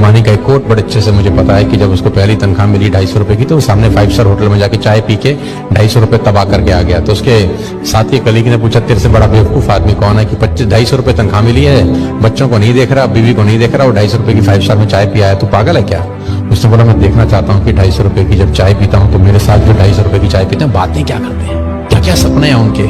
अंबानी का एक कोट बड़े अच्छे से मुझे पता है कि जब उसको पहली तनख्वाह मिली 250 रुपए की, तो वो सामने 5 स्टार होटल में जाके चाय पी के 250 रुपए तबाह करके आ गया। तो उसके साथी कलीग ने पूछा, तेरे से बड़ा बेवकूफ आदमी कौन है कि 250 रुपए तनख्वाह मिली है, बच्चों को नहीं देख रहा, बीवी को नहीं देख रहा, और 250 रुपए की 5 स्टार में चाय पिया है, तू पागल है क्या? उसने बोला, मैं देखना चाहता हूँ कि 250 रुपए की जब चाय पीता हूँ तो मेरे साथ जो 250 रुपए की चाय पीते हैं बातें क्या करते हैं, क्या क्या सपने हैं उनके।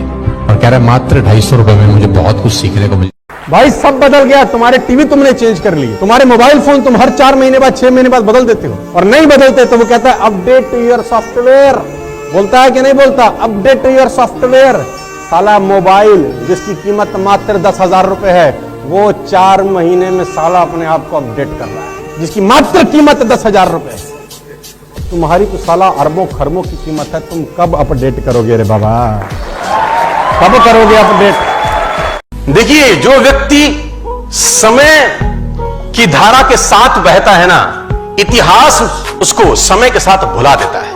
और कह रहा है मात्र 250 रुपए में मुझे बहुत कुछ सीखने को मिला। भाई सब बदल गया, तुम्हारे टीवी तुमने चेंज कर लिए, तुम्हारे मोबाइल फोन तुम हर 4 महीने बाद 6 महीने बाद बदल देते हो, और नहीं बदलते तो वो कहता है अपडेट योर सॉफ्टवेयर। बोलता है कि नहीं बोलता? Update your software. साला मोबाइल जिसकी कीमत मात्र 10,000 रुपए है, वो 4 महीने में साला अपने आप को अपडेट कर रहा है, जिसकी मात्र कीमत 10,000 रुपए है। तुम्हारी तो साला अरबों खरबों की कीमत है, तुम कब अपडेट करोगे रे बाबा, कब करोगे अपडेट? देखिए, जो व्यक्ति समय की धारा के साथ बहता है ना, इतिहास उसको समय के साथ भुला देता है।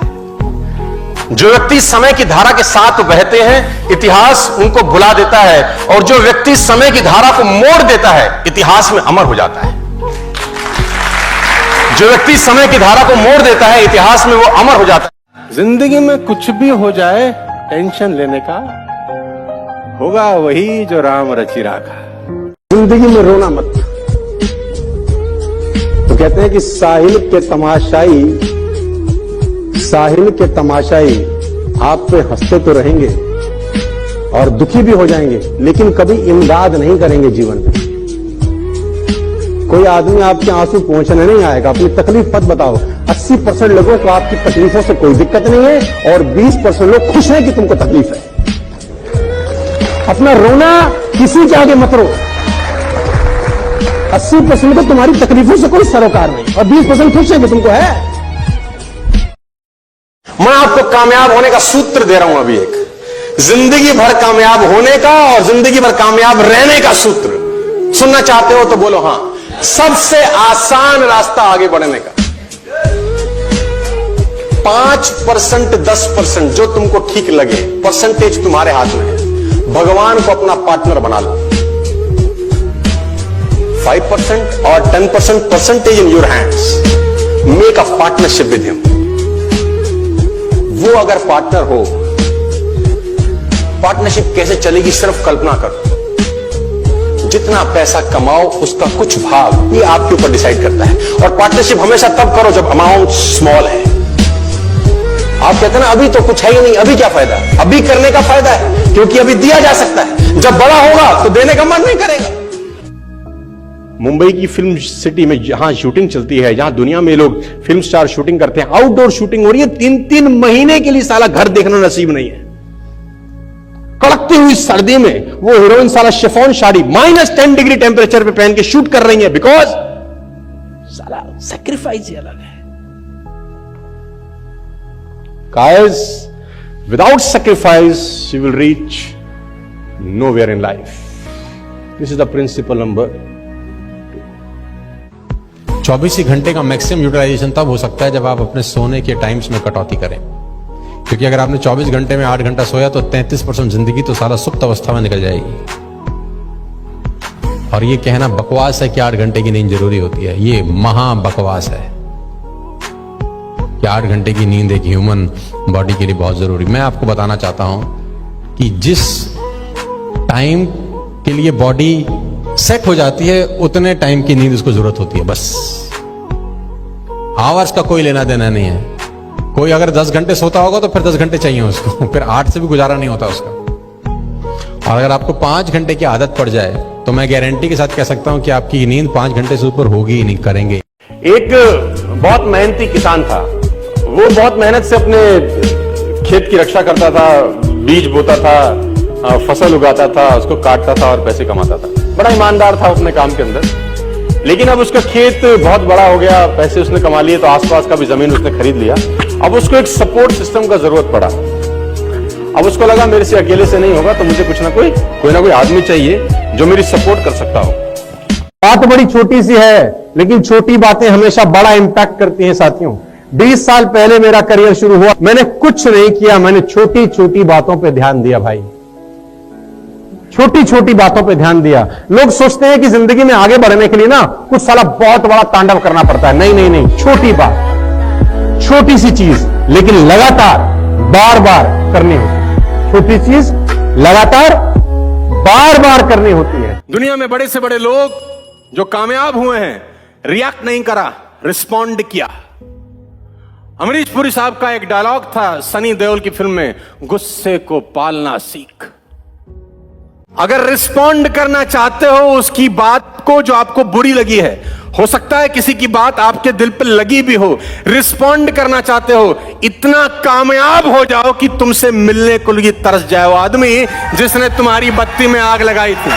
जो व्यक्ति समय की धारा के साथ बहते हैं, इतिहास उनको भुला देता है, और जो व्यक्ति समय की धारा को मोड़ देता है, इतिहास में अमर हो जाता है। जो व्यक्ति समय की धारा को मोड़ देता है, इतिहास में वो अमर हो जाता है। जिंदगी में कुछ भी हो जाए, टेंशन लेने का होगा वही जो राम रचि राखा। जिंदगी में रोना मत। तो कहते हैं कि साहिल के तमाशाई आप पे हंसते तो रहेंगे और दुखी भी हो जाएंगे, लेकिन कभी इमदाद नहीं करेंगे जीवन में। कोई आदमी आपके आंसू पहुंचने नहीं आएगा, अपनी तकलीफ मत बताओ। 80% लोगों को आपकी तकलीफों से कोई दिक्कत नहीं है, और 20% लोग खुश हैं कि तुमको तकलीफ है। अपना रोना किसी के आगे मत रो। 80% को तुम्हारी तकलीफों से कोई सरोकार नहीं, और 20% खुश है कि तुमको है। मैं आपको कामयाब होने का सूत्र दे रहा हूं अभी, एक जिंदगी भर कामयाब होने का और जिंदगी भर कामयाब रहने का सूत्र। सुनना चाहते हो तो बोलो हां। सबसे आसान रास्ता आगे बढ़ने का, 5% 10% जो तुमको ठीक लगे, परसेंटेज तुम्हारे हाथ में है। भगवान को अपना पार्टनर बना लो। 5% और 10% percentage in your hands. Make a partnership with him. वो अगर पार्टनर हो, पार्टनरशिप कैसे चलेगी सिर्फ कल्पना करो। जितना पैसा कमाओ उसका कुछ भाग ये आपके ऊपर डिसाइड करता है। और पार्टनरशिप हमेशा तब करो जब अमाउंट स्मॉल है। आप कहते हैं ना अभी तो कुछ है ही नहीं, अभी क्या फायदा? अभी करने का फायदा है, क्योंकि अभी दिया जा सकता है। जब बड़ा होगा तो देने का मन नहीं करेगा। मुंबई की फिल्म सिटी में जहां शूटिंग चलती है, जहां दुनिया में लोग फिल्म स्टार शूटिंग करते हैं, आउटडोर शूटिंग हो रही है, 3-3 महीने के लिए साला घर देखना नसीब नहीं है। कड़कती हुई सर्दी में वो हीरोइन साला शिफॉन साड़ी -10 डिग्री टेम्परेचर पे पहन के शूट कर रही है, बिकॉज साला सैक्रिफाइस ही अलग है। Guys, without sacrifice, you will reach nowhere in life. This is the principle number 2. 24 ही घंटे का मैक्सिमम यूटिलाइजेशन तब हो सकता है जब आप अपने सोने के टाइम्स में कटौती करें, क्योंकि अगर आपने 24 घंटे में 8 घंटा सोया तो 33% जिंदगी तो सारा सुप्त अवस्था में निकल जाएगी। और ये कहना बकवास है कि 8 घंटे की नींद जरूरी होती है, ये महा बकवास है कि 8 घंटे की नींद एक ह्यूमन बॉडी के लिए बहुत जरूरी। मैं आपको बताना चाहता हूं कि जिस टाइम के लिए बॉडी सेट हो जाती है उतने टाइम की नींद उसको जरूरत होती है, बस। आवर्स का कोई लेना देना नहीं है। कोई अगर 10 घंटे सोता होगा तो फिर 10 घंटे चाहिए उसको, फिर 8 से भी गुजारा नहीं होता उसका। और अगर आपको 5 घंटे की आदत पड़ जाए तो मैं गारंटी के साथ कह सकता हूं कि आपकी नींद 5 घंटे से ऊपर होगी ही नहीं, करेंगे। एक बहुत मेहनती किसान था। वो बहुत मेहनत से अपने खेत की रक्षा करता था, बीज बोता था, फसल उगाता था, उसको काटता था और पैसे कमाता था। बड़ा ईमानदार था अपने काम के अंदर। लेकिन अब उसका खेत बहुत बड़ा हो गया, पैसे उसने कमा लिए, तो आसपास का भी जमीन उसने खरीद लिया। अब उसको एक सपोर्ट सिस्टम का जरूरत पड़ा। अब उसको लगा मेरे से अकेले से नहीं होगा, तो मुझे कुछ ना कोई आदमी चाहिए जो मेरी सपोर्ट कर सकता हो। बात बड़ी छोटी सी है, लेकिन छोटी बातें हमेशा बड़ा इंपैक्ट करती हैं साथियों। 20 साल पहले मेरा करियर शुरू हुआ, मैंने कुछ नहीं किया, मैंने छोटी छोटी बातों पे ध्यान दिया भाई। छोटी छोटी बातों पे ध्यान दिया। लोग सोचते हैं कि जिंदगी में आगे बढ़ने के लिए ना कुछ साला बहुत बड़ा तांडव करना पड़ता है। नहीं नहीं नहीं, छोटी बात, छोटी सी चीज लेकिन लगातार बार बार करनी होती है। छोटी चीज लगातार बार बार करनी होती है। दुनिया में बड़े से बड़े लोग जो कामयाब हुए हैं, रिएक्ट नहीं करा, रिस्पॉन्ड किया। अमरीश पुरी साहब का एक डायलॉग था सनी देओल की फिल्म में, गुस्से को पालना सीख। अगर रिस्पॉन्ड करना चाहते हो उसकी बात को जो आपको बुरी लगी है, हो सकता है किसी की बात आपके दिल पे लगी भी हो, रिस्पॉन्ड करना चाहते हो, इतना कामयाब हो जाओ कि तुमसे मिलने को लिए तरस जाए वो आदमी जिसने तुम्हारी बत्ती में आग लगाई थी।